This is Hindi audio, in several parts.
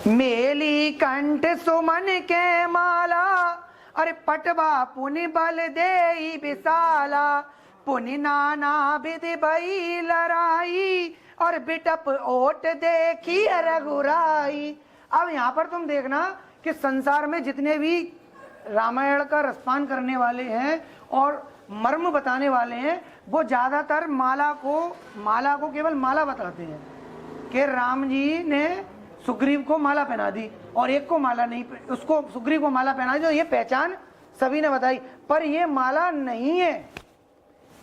मेली कंठ सुमन के माला, अरे पटवा पुनि बल दे विशाला, पुनि नाना विधि भई लड़ाई, और बिटप ओट देखी रघुराई। अब यहाँ पर तुम देखना कि संसार में जितने भी रामायण का रसपान करने वाले हैं और मर्म बताने वाले हैं, वो ज्यादातर माला को केवल माला बताते हैं कि राम जी ने सुग्रीव को माला पहना दी और एक को माला नहीं, उसको सुग्रीव को माला पहना दी, तो ये पहचान सभी ने बताई। पर ये माला नहीं है,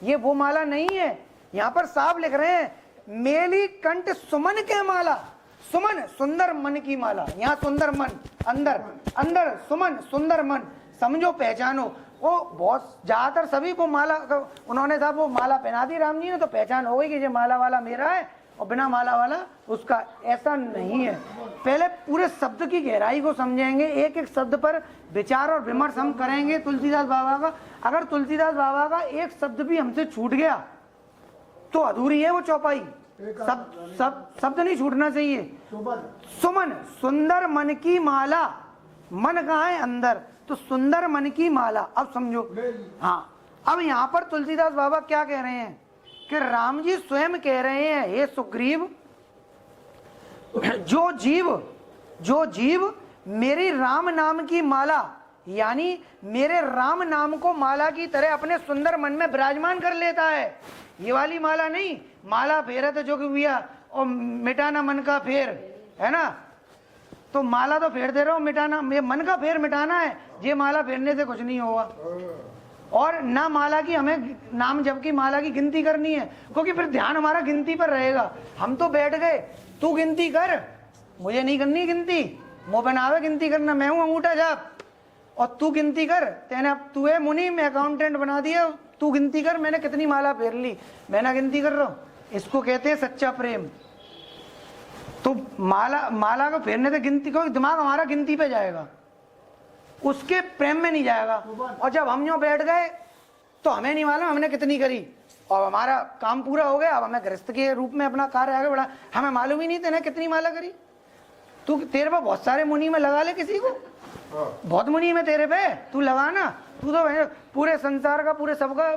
ये वो माला नहीं है। यहाँ पर साफ लिख रहे हैं मेली कंठ सुमन के माला, सुमन सुंदर मन की माला, यहाँ सुंदर मन अंदर, अंदर सुमन सुंदर मन, समझो पहचानो। वो बहुत ज्यादातर सभी को माला, उन्होंने साहब वो माला पहना दी राम जी ने, तो पहचान हो गई कि ये माला वाला मेरा है और बिना माला वाला उसका। ऐसा नहीं है। पहले पूरे शब्द की गहराई को समझेंगे, एक एक शब्द पर विचार और विमर्श हम करेंगे तुलसीदास बाबा का। अगर तुलसीदास बाबा का एक शब्द भी हमसे छूट गया तो अधूरी है वो चौपाई। शब्द नहीं छूटना चाहिए। सुमन सुंदर मन की माला, मन कहाँ है? अंदर। तो सुंदर मन की माला, अब समझो। हाँ, अब यहाँ पर तुलसीदास बाबा क्या कह रहे हैं कि राम जी स्वयं कह रहे हैं, हे सुग्रीव, जो जीव मेरी राम नाम की माला, यानी मेरे राम नाम को माला की तरह अपने सुंदर मन में विराजमान कर लेता है, ये वाली माला नहीं, माला फेरत जो कि भैया और मिटाना मन का फेर है ना, तो माला तो फेर दे रहा हूं, मिटाना मन का फेर मिटाना है, ये माला फेरने से कुछ नहीं होगा। और ना माला की हमें नाम जप की माला की गिनती करनी है, क्योंकि फिर ध्यान हमारा गिनती पर रहेगा। हम तो बैठ गए, तू गिनती कर, मुझे नहीं करनी गिनती, मुंह बनावे गिनती करना, मैं हूं अंगूठा जाप, और तू गिनती कर। तेने तू है मुनि, मैं अकाउंटेंट बना दिया, तू गिनती कर मैंने कितनी माला फेर ली, मैं ना गिनती कर रहा हूं। इसको कहते हैं सच्चा प्रेम। तो माला को फेरने से गिनती, क्योंकि दिमाग हमारा गिनती पे जाएगा, उसके प्रेम में नहीं जाएगा। और जब हम यूं बैठ गए तो हमें नहीं मालूम हमने कितनी करी, और हमारा काम पूरा हो गया, अब हमें गृहस्थ के रूप में अपना कार्य आगे बढ़ा, हमें मालूम ही नहीं तेने कितनी माला करी। तू तेरे पे बहुत सारे मुनि में लगा ले, किसी को बहुत मुनि में तेरे पे तू लगाना, तू तो पूरे संसार का, पूरे सबका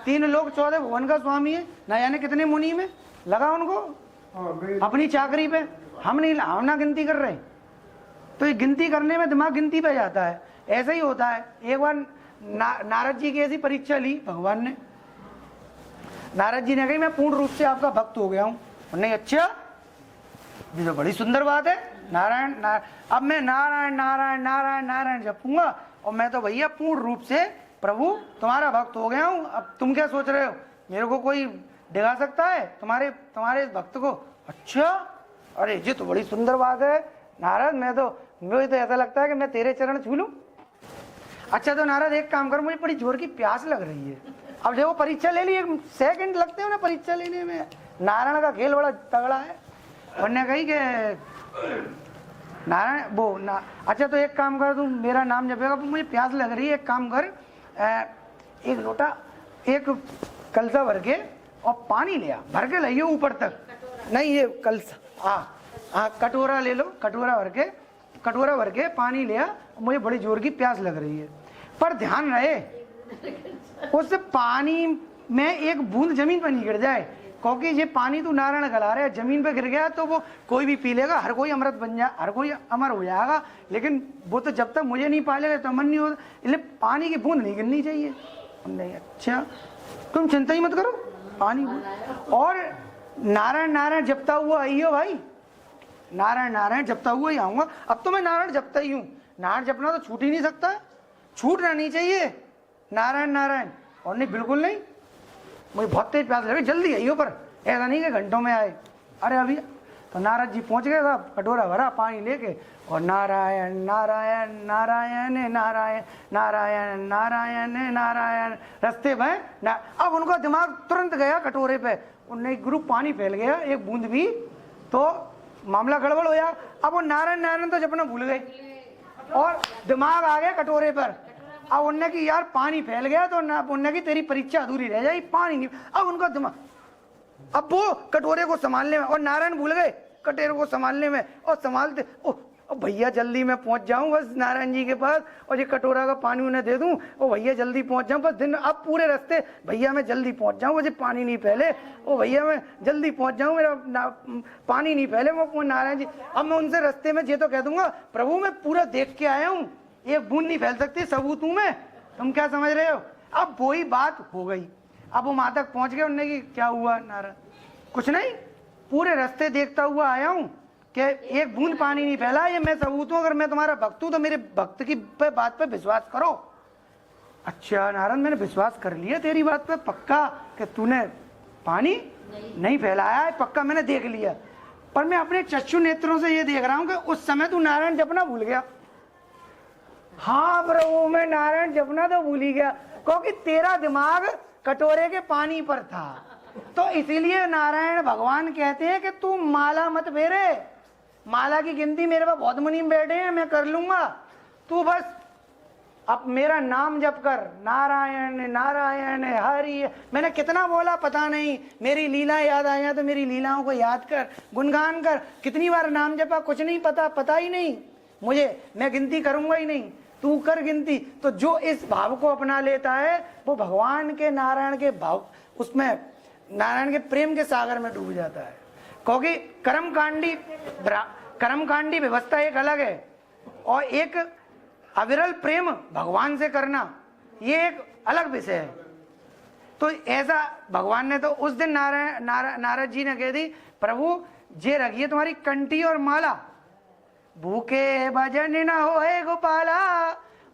3 लोक 14 भुवन का स्वामी है, न जाने कितने मुनि में लगा उनको अपनी चाकरी पे। हम ना गिनती कर रहे, तो ये गिनती करने में दिमाग गिनती पे जाता है। ऐसा ही होता है। एक बार नारद जी की ऐसी परीक्षा ली भगवान ने। नारद जी ने कही मैं पूर्ण रूप से आपका भक्त हो गया हूँ। नहीं, अच्छा ये तो बड़ी सुंदर बात है, नारायण अब मैं नारायण नारायण नारायण नारायण जपूंगा, और मैं तो भैया पूर्ण रूप से प्रभु तुम्हारा भक्त हो गया हूँ। अब तुम क्या सोच रहे हो, मेरे को कोई डिगा सकता है तुम्हारे भक्त को? अच्छा, अरे ये तो बड़ी सुंदर बात है नारद, मुझे तो ऐसा लगता है कि मैं तेरे चरण छू लूं। अच्छा तो नारद एक काम करो, मुझे बड़ी जोर की प्यास लग रही है। अब देखो परीक्षा ले ली, 1 सेकंड लगते हो ना परीक्षा लेने में। नारायण का खेल बड़ा तगड़ा है। उन्होंने कही कि नारायण अच्छा तो एक काम कर, तू मेरा नाम जपेगा, मुझे प्यास लग रही है, एक काम कर, एक लोटा, एक कलसा भर के और पानी ले आ, भर के लाइयो ऊपर तक। नहीं ये कलसा, हाँ कटोरा ले लो, कटोरा भर के पानी ले आ, मुझे बड़ी जोर की प्यास लग रही है। पर ध्यान रहे उस पानी में एक बूंद जमीन पर नहीं गिर जाए, क्योंकि ये पानी तू नारायण गला रहे, जमीन पे गिर गया तो वो कोई भी पी लेगा, हर कोई अमृत बन जाए, हर कोई अमर हो जाएगा, लेकिन वो तो जब तक मुझे नहीं पालेगा तो अमर नहीं होगा, इसलिए पानी की बूंद नहीं गिरनी चाहिए। नहीं, अच्छा तुम चिंता ही मत करो, पानी और नारायण नारायण जपता हुआ आइयो भाई, नारायण नारायण जपता हुआ ही आऊंगा। अब तो मैं नारायण जपता ही हूँ, नारायण जपना तो छूट ही नहीं सकता, छूटना नहीं चाहिए नारायण नारायण। और नहीं, बिल्कुल नहीं, मुझे बहुत तेज प्यास लगी, जल्दी आइयो, पर ऐसा नहीं कि घंटों में आए। अरे अभी तो नारद जी पहुंच गए साहब, कटोरा भरा पानी लेके, और नारायण नारायण नारायण नारायण नारायण नारायण नारायण रास्ते में अब उनका दिमाग तुरंत गया कटोरे पे, उन्हें गुरु पानी फैल गया, एक बूंद भी, तो मामला गड़बड़ हो गया। अब वो नारायण नारायण तो जपना भूल गए और दिमाग आ गया कटोरे पर। अब उनने की यार पानी फैल गया, तो उनने की तेरी परीक्षा अधूरी रह जाएगी, पानी नहीं। अब उनका दिमाग, अब वो कटोरे को संभालने में, और नारायण भूल गए, कटेर को संभालने में और संभालते ओ भैया जल्दी मैं पहुंच जाऊं बस नारायण जी के पास और ये कटोरा का पानी उन्हें दे दूं, ओ भैया जल्दी पहुंच जाऊं बस दिन अब पूरे रास्ते भैया मैं जल्दी पहुंच जाऊं, मुझे पानी नहीं फैले, ओ भैया मैं जल्दी पहुंच जाऊं, मेरा पानी नहीं फैले। वो नारायण जी अब मैं उनसे रास्ते में ये तो कह दूंगा प्रभु मैं पूरा देख के आया हूँ, एक बूंद नहीं फैल सकती सबूत हूं मैं, तुम क्या समझ रहे हो। अब वही बात हो गई, अब वो वहां तक पहुंच गए, उन्होंने की क्या हुआ नारायण, कुछ नहीं, पूरे रास्ते देखता हुआ आया हूं कि एक बूंद पानी नहीं फैला, ये मैं सबूत हूं, अगर मैं तुम्हारा भक्त हूं तो मेरे भक्त की बात पे विश्वास करो। अच्छा नारायण मैंने विश्वास कर लिया तेरी बात पे, पक्का कि तूने पानी नहीं फैलाया है, पक्का मैंने देख लिया, पर मैं अपने चक्षु नेत्रों से ये देख रहा हूं कि उस समय तू नारायण जपना भूल गया। हाँ प्रभु मैं नारायण जपना तो भूल ही गया, क्योंकि तेरा दिमाग कटोरे के पानी पर था, तो इसीलिए नारायण भगवान कहते हैं कि तू माला मत फेरे, माला की गिनती मेरे पास बहुत मुनीम बैठे हैं, मैं कर लूंगा, तू बस अब मेरा नाम जप कर, नारायण नारायण हरि। मैंने कितना बोला पता नहीं, मेरी लीला याद आया तो मेरी लीलाओं को याद कर, गुणगान कर, कितनी बार नाम जपा कुछ नहीं पता, पता ही नहीं मुझे, मैं गिनती करूंगा ही नहीं, तू कर गिनती। तो जो इस भाव को अपना लेता है वो भगवान के नारायण के भाव, उसमें नारायण के प्रेम के सागर में डूब जाता है, क्योंकि कर्मकांडी व्यवस्था एक अलग है और एक अविरल प्रेम भगवान से करना ये एक अलग विषय है। तो ऐसा भगवान ने तो उस दिन नारद जी ने कह दी प्रभु जे रखिए तुम्हारी कंठी और माला, भूखे भजन न होए गोपाला,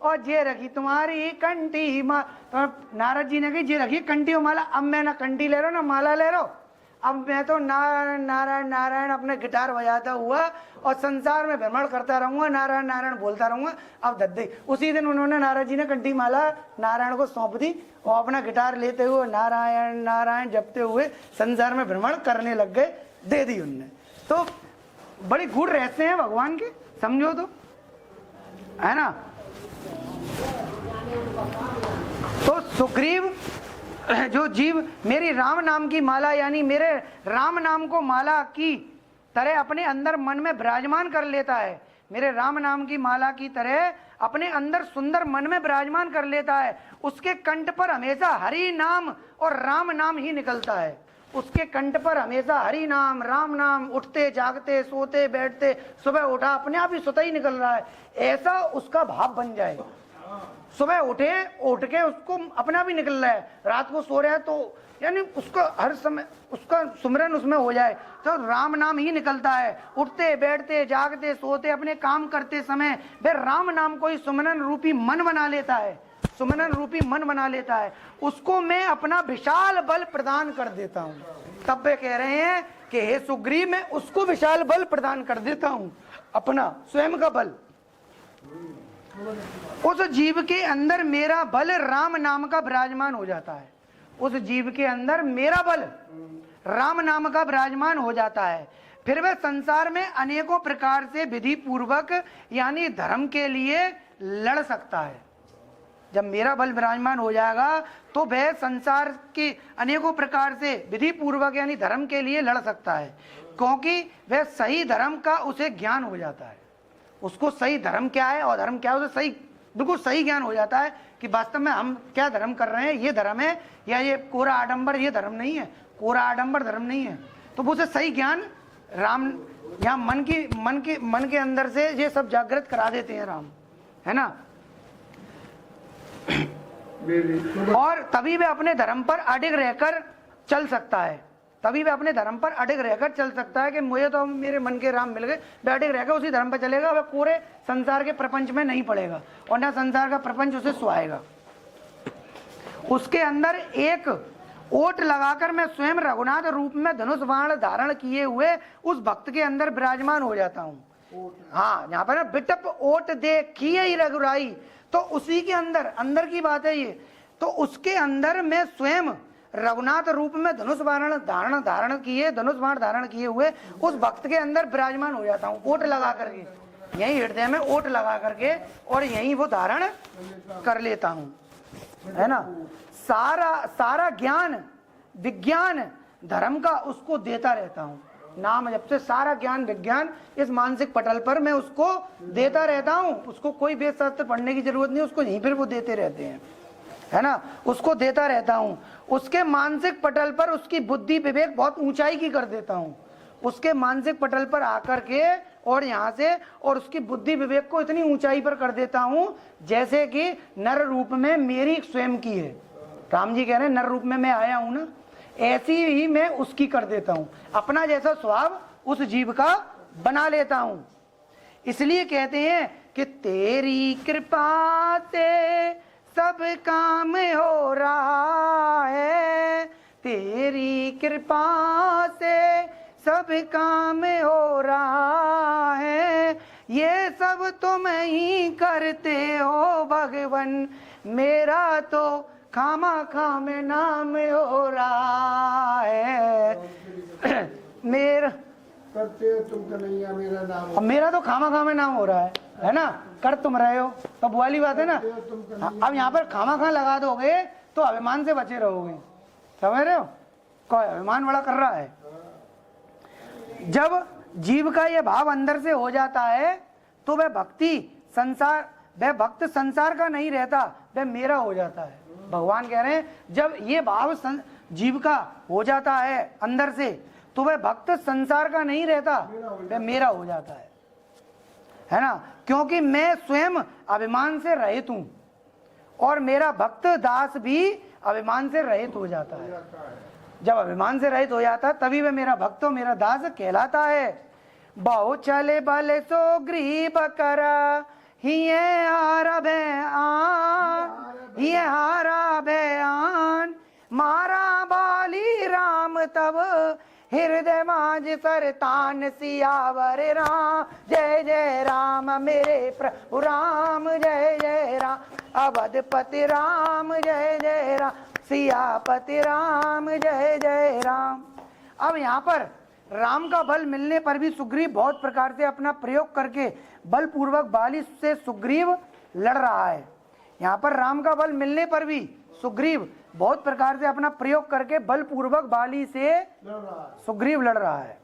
और जे रखी तुम्हारी कंठी तो नारद जी ने कही जे रखी कंठी और माला, अब मैं ना कंठी ले रहा हूं ना माला ले रहा हूं, अब मैं तो नारायण नारायण नारायण अपने गिटार बजाता हुआ और संसार में भ्रमण करता रहूंगा, नारायण नारायण बोलता रहूंगा। अब दद्दी उसी दिन उन्होंने नारद जी ने कंठी माला नारायण को सौंप दी और अपना गिटार लेते हुए नारायण नारायण जपते हुए संसार में भ्रमण करने लग गए, दे दी उनने। तो बड़ी गूढ़ रहस्य हैं भगवान के, समझो तो है ना। तो सुग्रीव जो जीव मेरी राम नाम की माला यानी मेरे राम नाम को माला की तरह अपने अंदर मन में विराजमान कर लेता है, मेरे राम नाम की माला की तरह अपने अंदर सुंदर मन में विराजमान कर लेता है, उसके कंठ पर हमेशा हरि नाम और राम नाम ही निकलता है, उसके कंठ पर हमेशा हरि नाम राम नाम, उठते जागते सोते बैठते सुबह उठा अपने आप ही स्वतः ही निकल रहा है, ऐसा उसका भाव बन जाए। सुबह उठ के उसको अपना भी निकल रहा है, रात को सो रहा है तो यानी उसका हर समय उसका सुमरन उसमें हो जाए, तो राम नाम ही निकलता है, उठते बैठते जागते सोते अपने काम करते समय वह राम नाम को ही सुमरन रूपी मन बना लेता है, सुमरन रूपी मन बना लेता है, उसको मैं अपना विशाल बल प्रदान कर देता हूँ। तब वे कह रहे हैं कि हे सुग्रीव मैं उसको विशाल बल प्रदान कर देता हूँ, अपना स्वयं का बल। उस जीव के अंदर मेरा बल राम नाम का विराजमान हो जाता है, उस जीव के अंदर मेरा बल राम नाम का विराजमान हो जाता है, फिर वह संसार में अनेकों प्रकार से विधि पूर्वक यानी धर्म के लिए लड़ सकता है। जब मेरा बल विराजमान हो जाएगा तो वह संसार के अनेकों प्रकार से विधि पूर्वक यानी धर्म के लिए लड़ सकता है, क्योंकि वह सही धर्म का उसे ज्ञान हो जाता है, उसको सही धर्म क्या है और धर्म क्या है उसे सही बिल्कुल सही ज्ञान हो जाता है कि वास्तव में हम क्या धर्म कर रहे हैं, ये धर्म है या ये कोरा आडंबर ये धर्म नहीं है, कोरा आडंबर धर्म नहीं है। तो वो उसे सही ज्ञान राम यहाँ मन के अंदर से ये सब जागृत करा देते हैं राम, है ना। और तभी वे अपने धर्म पर अडिग रहकर चल सकता है, तभी वे अपने धर्म पर अडिग रहकर चल सकता है कि मुझे तो मेरे मन के राम मिल गए, वे अडिग रहकर उसी धर्म पर चलेगा, वह पूरे संसार के प्रपंच में नहीं पड़ेगा और ना संसार का प्रपंच उसे सुहाएगा। उसके अंदर एक ओट लगाकर मैं स्वयं रघुनाथ रूप में धनुष बाण धारण किए हुए उस भक्त के अंदर विराजमान हो जाता हूँ। हाँ यहाँ पर ना बिटप ओट दे किए ही रघुराई, तो उसी के अंदर की बात है ये, तो उसके अंदर मैं स्वयं रघुनाथ रूप में धनुष बाण धारण किए हुए उस भक्त के अंदर विराजमान हो जाता हूँ, ओट लगा करके, यही हृदय में ओट लगा करके और यही वो धारण कर लेता हूँ, है ना। सारा ज्ञान विज्ञान धर्म का उसको देता रहता हूँ, नाम जप से सारा ज्ञान विज्ञान इस मानसिक पटल पर मैं उसको देता रहता हूँ। उसको कोई वेद शास्त्र पढ़ने की जरूरत नहीं, उसको यहीं पर वो देते रहते हैं, है ना, उसको देता रहता हूँ। उसके मानसिक पटल पर उसकी बुद्धि विवेक बहुत ऊंचाई की कर देता हूँ, उसके मानसिक पटल पर आकर के और यहाँ से, और उसकी बुद्धि विवेक को इतनी ऊंचाई पर कर देता हूँ जैसे कि नर रूप में मेरी स्वयं की है। राम जी कह रहे हैं नर रूप में मैं आया हूं ना, ऐसी ही मैं उसकी कर देता हूं, अपना जैसा स्वभाव उस जीव का बना लेता हूं। इसलिए कहते हैं कि तेरी कृपा से सब काम हो रहा है, तेरी कृपा से सब काम हो रहा है, ये सब तुम ही करते हो भगवन, मेरा तो खामा खाम नाम हो रहा है। मेरा करते तुम कन्हैया मेरा नाम, अब मेरा तो खामा खाम नाम हो रहा है ना, कर तुम रहे हो, तो वो वाली बात है ना। अब यहाँ पर खामा खा लगा दोगे तो अभिमान से बचे रहोगे, समझ रहे हो, कोई अभिमान बड़ा कर रहा है। जब जीव का ये भाव अंदर से हो जाता है तो वह भक्त संसार का नहीं रहता, वह मेरा हो जाता है। भगवान कह रहे हैं जब ये भाव जीव का हो जाता है अंदर से तो वह भक्त संसार का नहीं रहता, वह मेरा हो जाता है ना, क्योंकि मैं स्वयं अभिमान से रहित हूं और मेरा भक्त दास भी अभिमान से रहित हो जाता है। जब अभिमान से रहित हो जाता है तभी वह मेरा भक्त और मेरा दास कहलाता है। बहु चले बल सो ग्रीब कर हिये हारा बयान, मारा बाली राम तब हृदय माज सरतान, सियावर राम जय जय राम मेरे प्रभु राम जय जय राम, अवधपति राम जय जय राम, सियापति राम जय जय राम। अब यहाँ पर राम का बल मिलने पर भी सुग्रीव बहुत प्रकार से अपना प्रयोग करके बलपूर्वक बाली से सुग्रीव लड़ रहा है। यहाँ पर राम का बल मिलने पर भी सुग्रीव बहुत प्रकार से अपना प्रयोग करके बलपूर्वक बाली से सुग्रीव लड़ रहा है,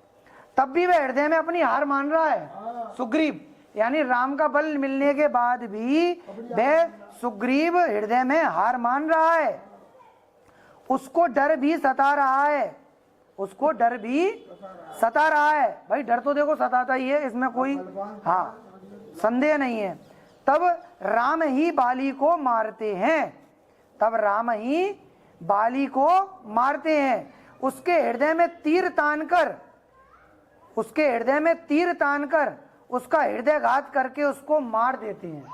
तब भी वह हृदय में अपनी हार मान रहा है सुग्रीव, यानी राम का बल मिलने के बाद भी वह सुग्रीव हृदय में हार मान रहा है। उसको डर भी सता रहा है, उसको डर भी सता रहा है। भाई डर तो देखो सताता ही है, इसमें कोई हाँ संदेह नहीं है। तब राम ही बाली को मारते हैं, तब राम ही बाली को मारते हैं। उसके हृदय में तीर तानकर, उसके हृदय में तीर तानकर उसका हृदय घात करके उसको मार देते हैं।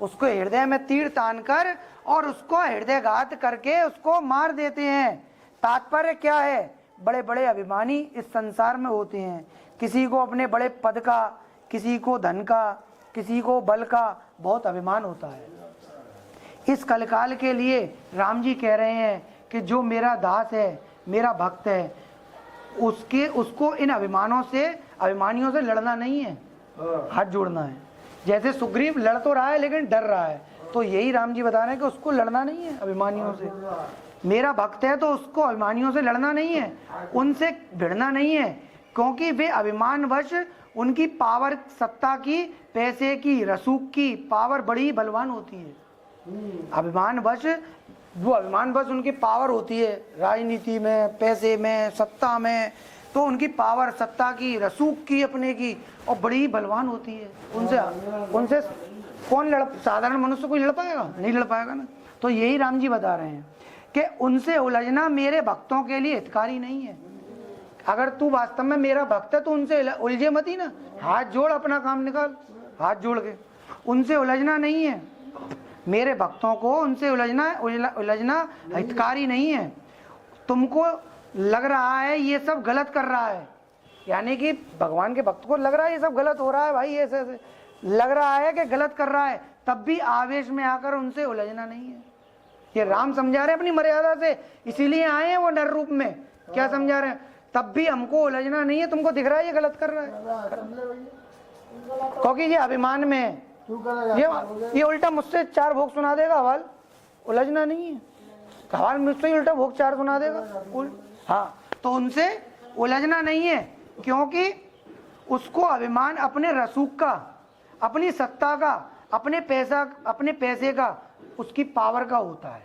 उसको हृदय में तीर तानकर और उसको हृदय घात करके उसको मार देते हैं। तात्पर्य क्या है, बड़े बड़े अभिमानी इस संसार में होते हैं, किसी को अपने बड़े पद का, किसी को धन का, किसी को बल का बहुत अभिमान होता है। इस कलकाल के लिए राम जी कह रहे हैं कि जो मेरा दास है, मेरा भक्त है, उसको इन अभिमानियों से लड़ना नहीं है, हाथ जोड़ना है। जैसे सुग्रीव लड़ तो रहा है लेकिन डर रहा है, तो यही राम जी बता रहे हैं कि उसको लड़ना नहीं है अभिमानियों से। मेरा भक्त है तो उसको अभिमानियों से लड़ना नहीं है, उनसे भिड़ना नहीं है, क्योंकि वे अभिमानवश उनकी पावर, सत्ता की, पैसे की, रसूख की पावर बड़ी बलवान होती है। अभिमानवश उनकी पावर होती है, राजनीति में, पैसे में, सत्ता में, तो उनकी पावर, सत्ता की, रसूख की, अपने की, और बड़ी बलवान होती है। उनसे कौन साधारण मनुष्य कोई लड़ पाएगा? नहीं लड़ पाएगा ना। तो यही राम जी बता रहे हैं कि उनसे उलझना मेरे भक्तों के लिए हितकारी नहीं है। अगर तू वास्तव में मेरा भक्त है तो उनसे उलझे मत ही ना, हाथ जोड़, अपना काम निकाल, हाथ जोड़ के। उनसे उलझना नहीं है, मेरे भक्तों को उनसे उलझना हितकारी नहीं है। तुमको लग रहा है ये सब गलत कर रहा है, यानी कि भगवान के भक्त को लग रहा है ये सब गलत हो रहा है, भाई ऐसे ऐसे लग रहा है कि गलत कर रहा है, तब भी आवेश में आकर उनसे उलझना नहीं है। ये राम समझा रहे हैं अपनी मर्यादा से, इसीलिए आए हैं वो नर रूप में। क्या समझा रहे हैं? तब भी हमको उलझना नहीं है। तुमको दिख रहा है ये गलत कर रहा है, क्योंकि ये अभिमान में है। ये उल्टा मुझसे 4 भोग सुना देगा, हवाल उलझना नहीं है, हवाल मुझसे उल्टा भोग 4 सुना देगा। हाँ, तो उनसे उलझना नहीं है। क्योंकि उसको अभिमान अपने रसूख का, अपनी सत्ता का, अपने पैसे का, उसकी पावर का होता है,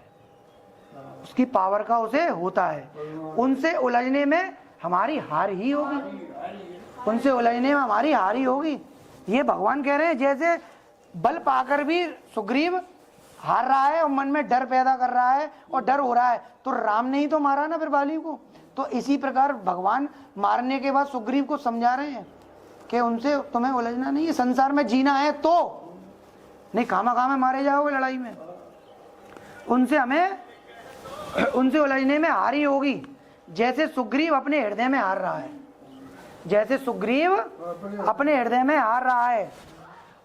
उसकी पावर का उसे होता है। उनसे उलझने में हमारी हार ही होगी, उनसे उलझने में हमारी हार ही होगी। ये भगवान कह रहे हैं जैसे बल पाकर भी सुग्रीव हार रहा है और मन में डर पैदा कर रहा है और डर हो रहा है, तो राम ने ही तो मारा ना फिर बाली को। तो इसी प्रकार भगवान मारने के बाद सुग्रीव को समझा रहे हैं कि उनसे तुम्हें उलझना नहीं है, संसार में जीना है तो नहीं, खामा मारे जाओगे लड़ाई में। उनसे उलझने में हार ही होगी, जैसे सुग्रीव अपने हृदय में हार रहा है, जैसे सुग्रीव अपने हृदय में हार रहा है।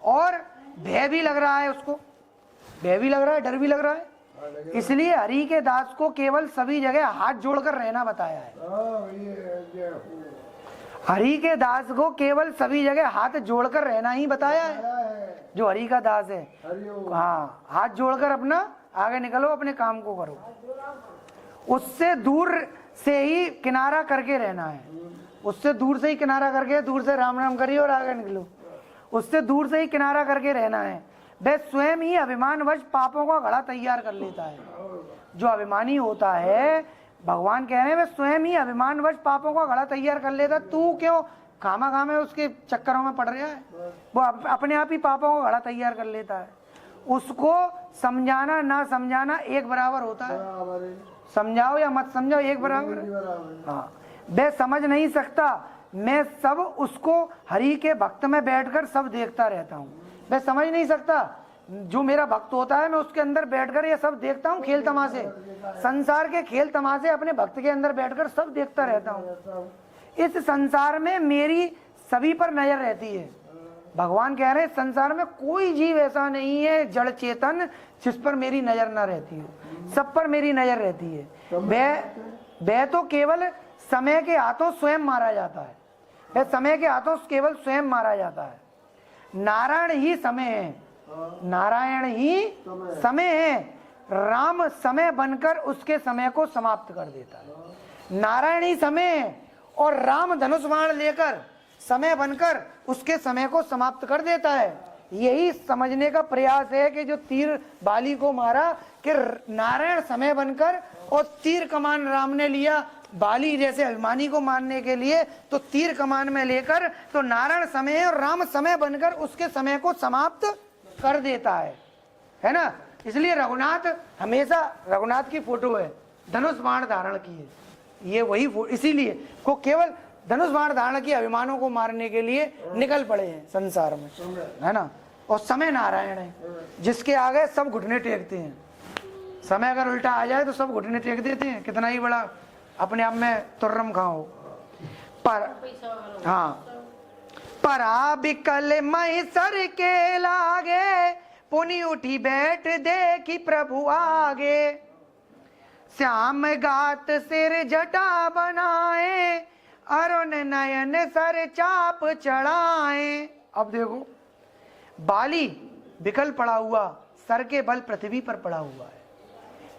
और भय भी लग रहा है उसको, भय भी लग रहा है, डर भी लग रहा है। इसलिए हरि के दास को केवल सभी जगह हाथ जोड़कर रहना बताया है। हरि के दास को केवल सभी जगह हाथ जोड़कर रहना ही बताया है। जो हरि का दास है, हाँ, हाथ जोड़कर अपना आगे निकलो, अपने काम को करो। उससे दूर से ही किनारा करके रहना है, उससे दूर से ही किनारा करके, दूर से राम राम करिए और आगे निकलो। उससे दूर से ही किनारा करके रहना है। वह स्वयं ही अभिमानवश पापों का घड़ा तैयार कर लेता है। जो अभिमानी होता है, भगवान कह रहे हैं, वह स्वयं ही अभिमानवश पापों का घड़ा तैयार कर लेता। तू क्यों खामा उसके चक्करों में पड़ रहा है? वो अपने आप ही पापों का घड़ा तैयार कर लेता है। उसको समझाना ना समझाना एक बराबर होता है, समझाओ या मत समझाओ एक बराबर है। हाँ, वह समझ नहीं सकता, मैं सब उसको हरि के भक्त में बैठकर सब देखता रहता हूँ। वह समझ नहीं सकता, जो मेरा भक्त होता है मैं उसके अंदर बैठकर ये सब देखता हूँ, खेल तमाशे, संसार के खेल तमाशे अपने भक्त के अंदर बैठकर सब देखता रहता हूँ। इस संसार में मेरी सभी पर नजर रहती है। भगवान कह रहे हैं संसार में कोई जीव ऐसा नहीं है जड़ चेतन जिस पर मेरी नजर ना रहती हो, सब पर मेरी नजर रहती है। वह तो केवल समय के हाथों स्वयं मारा जाता है, वह समय के हाथों केवल स्वयं मारा जाता है। नारायण ही समय है, नारायण ही समय है। राम समय बनकर उसके समय को समाप्त कर देता है। नारायण ही समय है और राम धनुष बाण लेकर समय बनकर उसके समय को समाप्त कर देता है। यही समझने का प्रयास है कि जो तीर बाली को मारा कि नारायण समय बनकर, और तीर कमान राम ने लिया बाली जैसे अभिमानी को मारने के लिए, तो तीर कमान में लेकर तो नारायण समय और राम समय बनकर उसके समय को समाप्त कर देता है ना। इसलिए रघुनाथ हमेशा, रघुनाथ की फोटो है, धनुष बाण धारण की है, ये वही इसीलिए को केवल धनुष बाण धारण की अभिमानों को मारने के लिए निकल पड़े हैं संसार में, है ना। और समय नारायण है, जिसके आगे सब घुटने टेकते हैं। समय अगर उल्टा आ जाए तो सब घुटने टेक देते हैं, कितना ही बड़ा अपने आप में तुर्रम खाओ। पर हाँ, परा बिकल मई सर के लागे, पुनि उठी बैठ देखी प्रभु आगे। श्याम गात सिर जटा बनाए, अरुण नयन सर चाप चढ़ाए। अब देखो, बाली बिकल पड़ा हुआ, सर के बल पृथ्वी पर पड़ा हुआ है।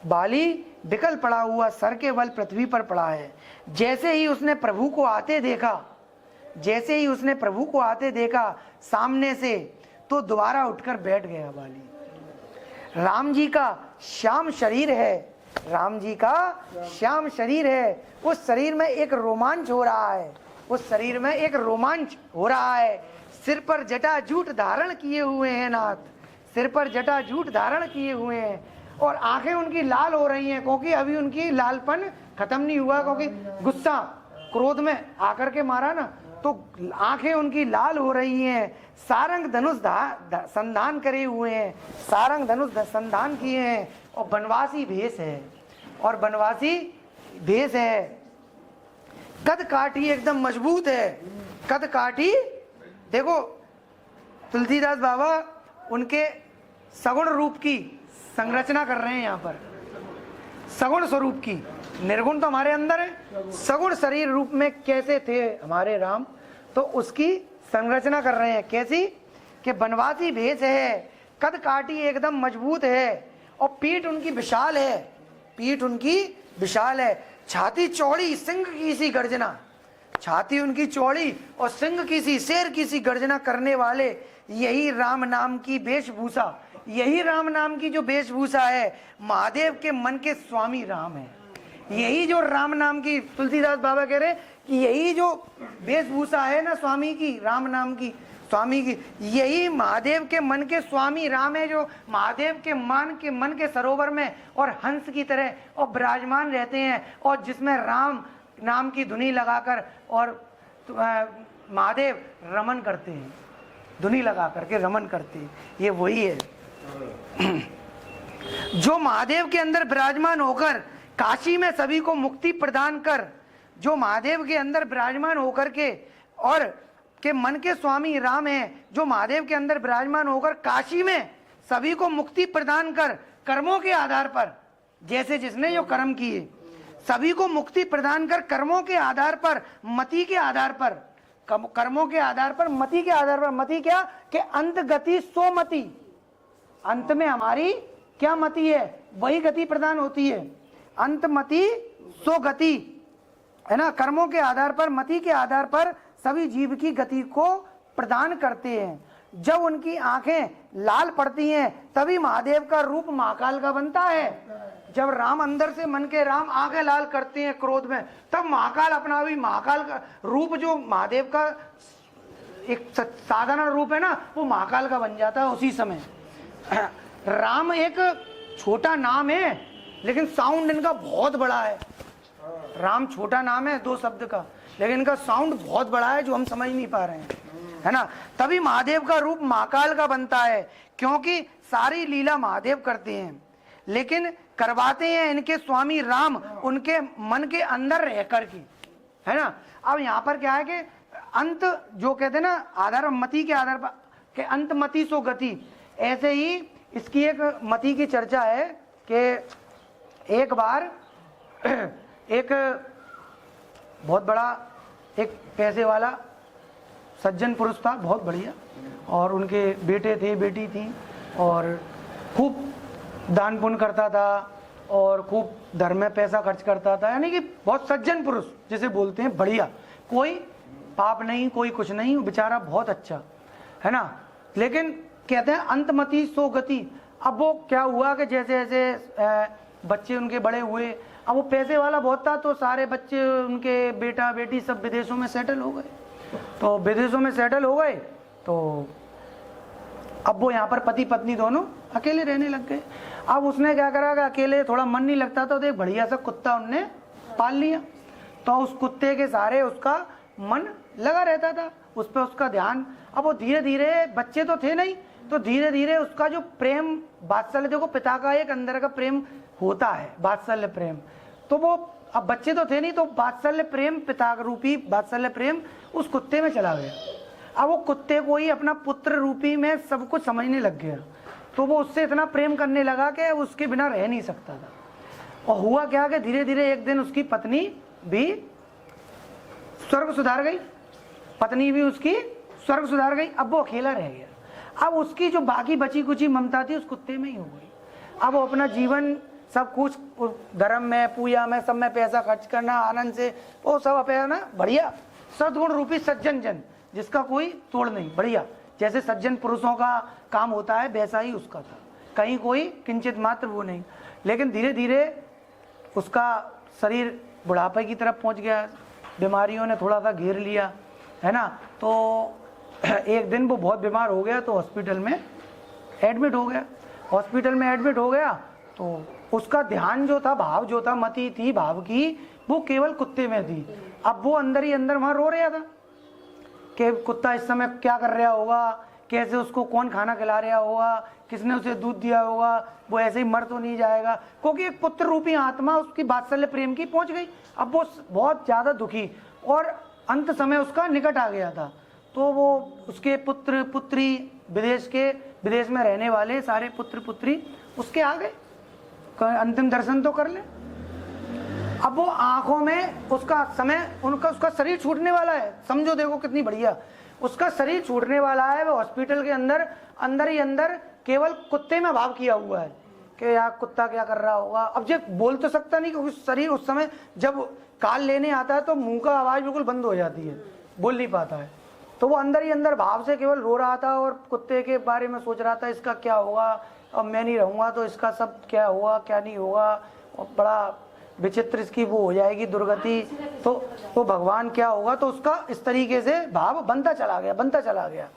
बाली बिकल पड़ा हुआ, सर के बल पृथ्वी पर पड़ा है। जैसे ही उसने प्रभु को आते देखा, जैसे ही उसने प्रभु को आते देखा सामने से, तो दोबारा उठकर बैठ गया बाली। राम जी का श्याम शरीर है, राम जी का श्याम शरीर है, उस शरीर में एक रोमांच हो रहा है, उस शरीर में एक रोमांच हो रहा है। सिर पर जटा जूट धारण किए हुए हैं नाथ, सिर पर जटा जूट धारण किए हुए हैं, और आंखें उनकी लाल हो रही हैं, क्योंकि अभी उनकी लालपन खत्म नहीं हुआ, क्योंकि गुस्सा क्रोध में आकर के मारा ना, तो आंखें उनकी लाल हो रही हैं। सारंग धनुष संधान करे हुए हैं, सारंग धनुष संधान किए हैं, और बनवासी भेष है, और बनवासी भेष है। कद काठी एकदम मजबूत है, कद काठी। देखो तुलसीदास बाबा उनके सगुण रूप की संरचना कर रहे हैं यहाँ पर, सगुण स्वरूप की। निर्गुण तो हमारे अंदर है, सगुण शरीर रूप में कैसे थे हमारे राम, तो उसकी संरचना कर रहे हैं। कैसी? कि बनवासी भेष है, कद काठी एकदम मजबूत है, और पीठ उनकी विशाल है, पीठ उनकी विशाल है। छाती चौड़ी, सिंह की सी गर्जना, छाती उनकी चौड़ी और सिंह की सी, शेर की सी गर्जना करने वाले, यही राम नाम की वेशभूषा, यही राम नाम की जो वेशभूषा है, महादेव के मन के स्वामी राम है। यही जो राम नाम की, तुलसीदास बाबा कह रहे कि यही जो वेशभूषा है ना स्वामी की, राम नाम की स्वामी की, यही महादेव के मन के स्वामी राम है, जो महादेव के मन के सरोवर में और हंस की तरह और विराजमान रहते हैं, और जिसमें राम नाम की धुनी लगाकर और महादेव रमन करते हैं, धुनी लगा करके रमन करते हैं। ये वही है जो महादेव के अंदर विराजमान होकर काशी में सभी को मुक्ति प्रदान कर, जो महादेव के अंदर विराजमान होकर के और के मन के स्वामी राम है, जो महादेव के अंदर विराजमान होकर काशी में सभी को मुक्ति प्रदान कर, कर्मों के आधार पर, जैसे जिसने जो कर्म किए सभी को मुक्ति प्रदान कर, कर्मों के आधार पर, मति के आधार पर, कर्मों के आधार पर, मति के आधार पर। मति क्या कि अंत गति सो मति, अंत में हमारी क्या मति है वही गति प्रदान होती है। अंत मति सो गति है ना। कर्मों के आधार पर, मति के आधार पर सभी जीव की गति को प्रदान करते हैं। जब उनकी आंखें लाल पड़ती हैं तभी महादेव का रूप महाकाल का बनता है। जब राम अंदर से मन के राम आंखें लाल करते हैं क्रोध में, तब महाकाल अपना भी महाकाल का रूप, जो महादेव का एक साधारण रूप है ना, वो महाकाल का बन जाता है उसी समय। राम एक छोटा नाम है लेकिन साउंड इनका बहुत बड़ा है। राम छोटा नाम है 2 शब्द का, लेकिन इनका साउंड बहुत बड़ा है जो हम समझ नहीं पा रहे हैं, है ना। तभी महादेव का रूप महाकाल का बनता है, क्योंकि सारी लीला महादेव करते हैं, लेकिन करवाते हैं इनके स्वामी राम उनके मन के अंदर रह करके, है ना। अब यहाँ पर क्या है कि अंत जो कहते हैं ना, आधार मति के आधार पर कि अंत मति सो गति, ऐसे ही इसकी एक मति की चर्चा है कि एक बार एक बहुत बड़ा एक पैसे वाला सज्जन पुरुष था, बहुत बढ़िया, और उनके बेटे थे, बेटी थी, और खूब दान पुण्य करता था और खूब धर्म में पैसा खर्च करता था, यानी कि बहुत सज्जन पुरुष जिसे बोलते हैं, बढ़िया, कोई पाप नहीं, कोई कुछ नहीं, बेचारा बहुत अच्छा, है ना। लेकिन कहते हैं अंतमति सो गति। अब वो क्या हुआ कि जैसे जैसे बच्चे उनके बड़े हुए, अब वो पैसे वाला बहुत था, तो सारे बच्चे उनके बेटा बेटी सब विदेशों में सेटल हो गए। तो विदेशों में सेटल हो गए तो अब वो यहाँ पर पति पत्नी दोनों अकेले रहने लग गए। अब उसने क्या करा कि अकेले थोड़ा मन नहीं लगता, तो एक बढ़िया सा कुत्ता उनने पाल लिया। तो उस कुत्ते के सारे उसका मन लगा रहता था, उस पर उसका ध्यान। अब वो धीरे धीरे, बच्चे तो थे नहीं, तो धीरे धीरे उसका जो प्रेम वात्सल्य, देखो पिता का एक अंदर का प्रेम होता है, वात्सल्य प्रेम, तो वो अब बच्चे तो थे नहीं, तो वात्सल्य प्रेम, पिता रूपी वात्सल्य प्रेम उस कुत्ते में चला गया। अब वो कुत्ते को ही अपना पुत्र रूपी में सब कुछ समझने लग गया, तो वो उससे इतना प्रेम करने लगा कि उसके बिना रह नहीं सकता था। और हुआ क्या कि धीरे धीरे एक दिन उसकी पत्नी भी स्वर्ग सुधार गई, पत्नी भी उसकी स्वर्ग सुधार गई। अब वो अकेला रह गया। अब उसकी जो बाकी बची कुची ममता थी उस कुत्ते में ही हो गई। अब वो अपना जीवन सब कुछ धर्म में, पूजा में, सब में पैसा खर्च करना, आनंद से वो सब अपना बढ़िया सद्गुण रूपी सज्जन जन, जिसका कोई तोड़ नहीं, बढ़िया, जैसे सज्जन पुरुषों का काम होता है वैसा ही उसका था, कहीं कोई किंचित मात्र वो नहीं। लेकिन धीरे धीरे उसका शरीर बुढ़ापे की तरफ पहुंच गया, बीमारियों ने थोड़ा सा घेर लिया, है ना। तो एक दिन वो बहुत बीमार हो गया, तो हॉस्पिटल में एडमिट हो गया। हॉस्पिटल में एडमिट हो गया तो उसका ध्यान जो था, भाव जो था, मति थी भाव की, वो केवल कुत्ते में थी। अब वो अंदर ही अंदर वहां रो रहा था कि कुत्ता इस समय क्या कर रहा होगा, कैसे उसको कौन खाना खिला रहा होगा, किसने उसे दूध दिया होगा, वो ऐसे ही मर तो नहीं जाएगा, क्योंकि एक पुत्र रूपी आत्मा उसकी वात्सल्य प्रेम की पहुंच गई। अब वो बहुत ज्यादा दुखी, और अंत समय उसका निकट आ गया था। तो वो उसके पुत्र पुत्री, विदेश में रहने वाले सारे पुत्र पुत्री उसके आ गए, अंतिम दर्शन तो कर ले। अब वो आंखों में उसका समय, उसका शरीर छूटने वाला है, समझो, देखो कितनी बढ़िया, उसका शरीर छूटने वाला है। वो हॉस्पिटल के अंदर ही अंदर केवल कुत्ते में भाव किया हुआ है कि यार कुत्ता क्या कर रहा होगा। अब जो बोल तो सकता नहीं, क्योंकि शरीर उस समय जब काल लेने आता है तो मुंह का आवाज बिल्कुल बंद हो जाती है, बोल नहीं पाता है। तो वो अंदर ही अंदर भाव से केवल रो रहा था और कुत्ते के बारे में सोच रहा था, इसका क्या होगा, अब मैं नहीं रहूंगा तो इसका सब क्या होगा क्या नहीं होगा, और बड़ा विचित्र इसकी वो हो जाएगी दुर्गति, तो भगवान क्या होगा। तो उसका इस तरीके से भाव बनता चला गया।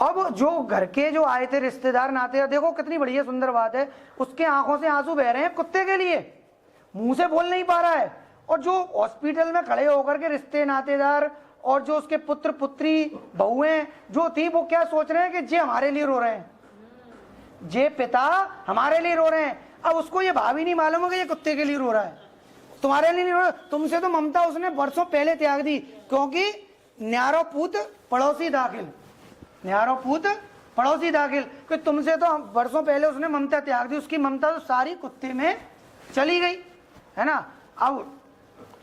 अब जो घर के जो आए थे रिश्तेदार नाते, देखो कितनी बढ़िया सुंदर बात है, उसके आंखों से आंसू बह रहे हैं कुत्ते के लिए, मुंह से बोल नहीं पा रहा है। और जो हॉस्पिटल में खड़े होकर के रिश्ते नातेदार और जो उसके पुत्र पुत्री बहुएं जो थी, वो क्या सोच रहे हैं कि जे हमारे लिए रो रहे हैं, जे पिता हमारे लिए रो रहे हैं। अब उसको ये भाव ही नहीं मालूम है कि ये कुत्ते के लिए रो रहा है, तुम्हारे लिए नहीं रो रहा। तुमसे तो ममता उसने वर्षों पहले त्याग दी, क्योंकि न्यारो पूत पड़ोसी दाखिल, न्यारो पूत पड़ोसी दाखिल, कि तुमसे तो वर्षों पहले उसने ममता त्याग दी। उसकी ममता तो सारी कुत्ते में चली गई, है ना। अब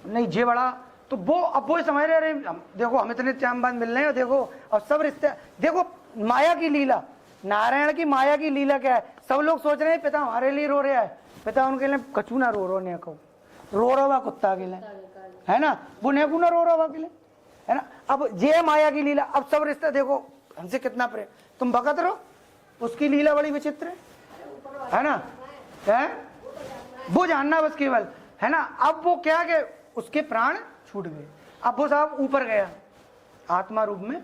नहीं जे बड़ा, तो वो अब वो समझ रहे, अरे देखो हम इतने टाइम बाद मिल रहे हैं, देखो अब सब रिश्ते, देखो माया की लीला, नारायण की माया की लीला क्या है। सब लोग सोच रहे हैं पिता हमारे लिए रो रहा है, पिता उनके लिए कछू ना रो ने को रो रहा हुआ कुत्ता के लिए, है ना, वो नेकू ना रो रहा हुआ के लिए, है ना। अब ये माया की लीला, अब सब रिश्ते देखो हमसे कितना प्रेम, तुम भगत रहो, उसकी लीला बड़ी विचित्र है ना, है वो जानना बस केवल, है ना। अब वो क्या कि उसके प्राण छूट गए। अब वो साहब ऊपर गया आत्मा रूप में,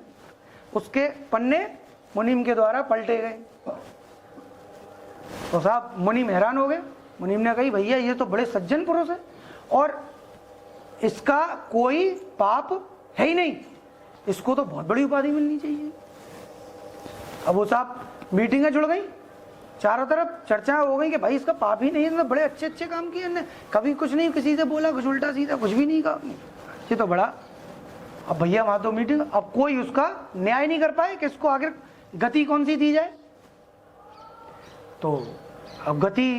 उसके पन्ने मुनीम के द्वारा पलटे गए। तो साहब मुनीम हैरान हो गए। मुनीम ने कही भैया ये तो बड़े सज्जन पुरुष है और इसका कोई पाप है ही नहीं, इसको तो बहुत बड़ी उपाधि मिलनी चाहिए। अब वो साहब मीटिंगें जुड़ गई, चारों तरफ चर्चा हो गई कि भाई इसका पाप ही नहीं है, तो बड़े अच्छे अच्छे काम किए ने, कभी कुछ नहीं किसी से बोला, कुछ उल्टा सीधा कुछ भी नहीं कहा, ये तो बड़ा। अब भैया वहां तो मीटिंग, अब कोई उसका न्याय नहीं कर पाए कि इसको आगे गति कौन सी दी जाए। तो अब गति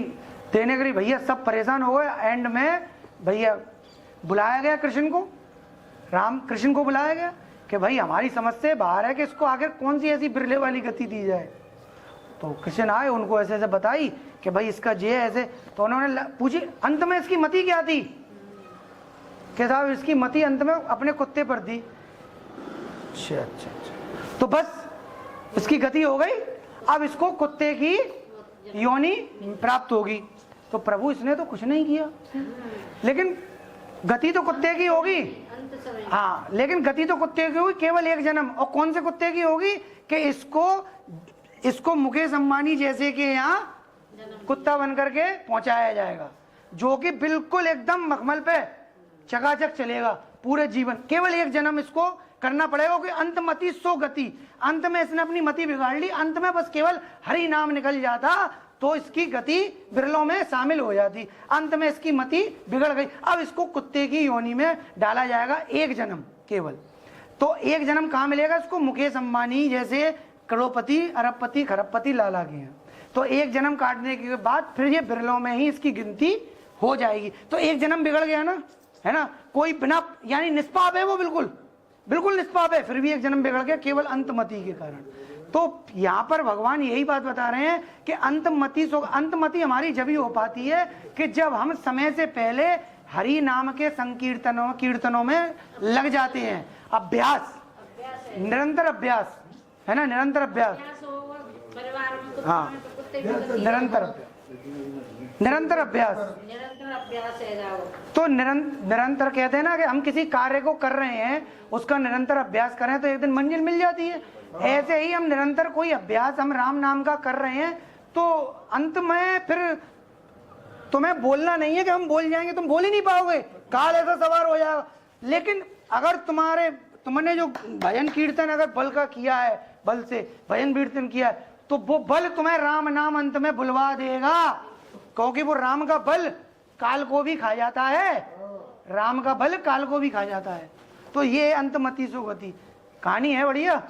देने के लिए भैया सब परेशान हो गए। एंड में भैया बुलाया गया कृष्ण को, राम कृष्ण को बुलाया गया कि भाई हमारी समझ से बाहर है कि इसको आखिर कौन सी ऐसी बिरले वाली गति दी जाए। तो कृष्ण आए, उनको ऐसे ऐसे बताई कि भाई इसका जे ऐसे। तो उन्होंने पूछी अंत में इसकी मति क्या थी, कि साहब इसकी मति अंत में अपने कुत्ते पर थी। अच्छा, तो बस इसकी गति हो गई, अब इसको कुत्ते की योनि प्राप्त होगी। तो प्रभु इसने तो कुछ नहीं किया, लेकिन गति तो कुत्ते की होगी, हाँ, लेकिन गति तो कुत्ते की होगी केवल एक जन्म। और कौन से कुत्ते की होगी कि इसको मुकेश अंबानी जैसे के यहाँ कुत्ता बन करके पहुंचाया जाएगा, जो कि बिल्कुल एकदम मखमल पे चकाचक चलेगा पूरे जीवन। केवल एक जन्म इसको करना पड़ेगा कि अंत मति सो गति, अंत में इसने अपनी मति बिगाड़ ली, अंत में बस केवल हरि नाम निकल जाता तो इसकी गति बिरलों में शामिल हो जाती। अंत में इसकी मति बिगड़ गई, अब इसको कुत्ते की योनि में डाला जाएगा एक जन्म केवल। तो एक जन्म कहाँ मिलेगा इसको, मुकेश अंबानी जैसे करोड़पति अरबपति खरबपति लाला के हैं। तो एक जन्म काटने के बाद फिर ये बिरलों में ही इसकी गिनती हो जाएगी। तो एक जन्म बिगड़ गया ना, है ना, कोई बिना यानी निष्पाप है, वो बिल्कुल निष्पाप है, फिर भी एक जन्म बिगड़ गया केवल अंतमति के कारण। तो यहाँ पर भगवान यही बात बता रहे हैं कि अंतमति हमारी जब ही हो पाती है कि जब हम समय से पहले हरि नाम के संकीर्तनों कीर्तनों में लग जाते हैं। अभ्यास, निरंतर अभ्यास, है ना, निरंतर अभ्यास, हाँ, निरंतर अभ्यास है। तो निरंतर कहते हैं ना कि हम किसी कार्य को कर रहे हैं, उसका निरंतर अभ्यास करें तो एक दिन मंजिल मिल जाती है। ऐसे ही हम निरंतर कोई अभ्यास हम राम नाम का कर रहे हैं, तो अंत में फिर तुम्हें बोलना नहीं है कि हम बोल जाएंगे, तुम बोल ही नहीं पाओगे, काल ऐसा सवार हो जाएगा। लेकिन अगर तुमने जो भजन कीर्तन अगर बल का किया है, बल से भजन कीर्तन किया है, तो वो बल तुम्हें राम नाम अंत में बुलवा देगा, क्योंकि वो राम का बल काल को भी खा जाता है, राम का बल काल को भी खा जाता है। तो ये अंतमति सुगति कहानी है बढ़िया।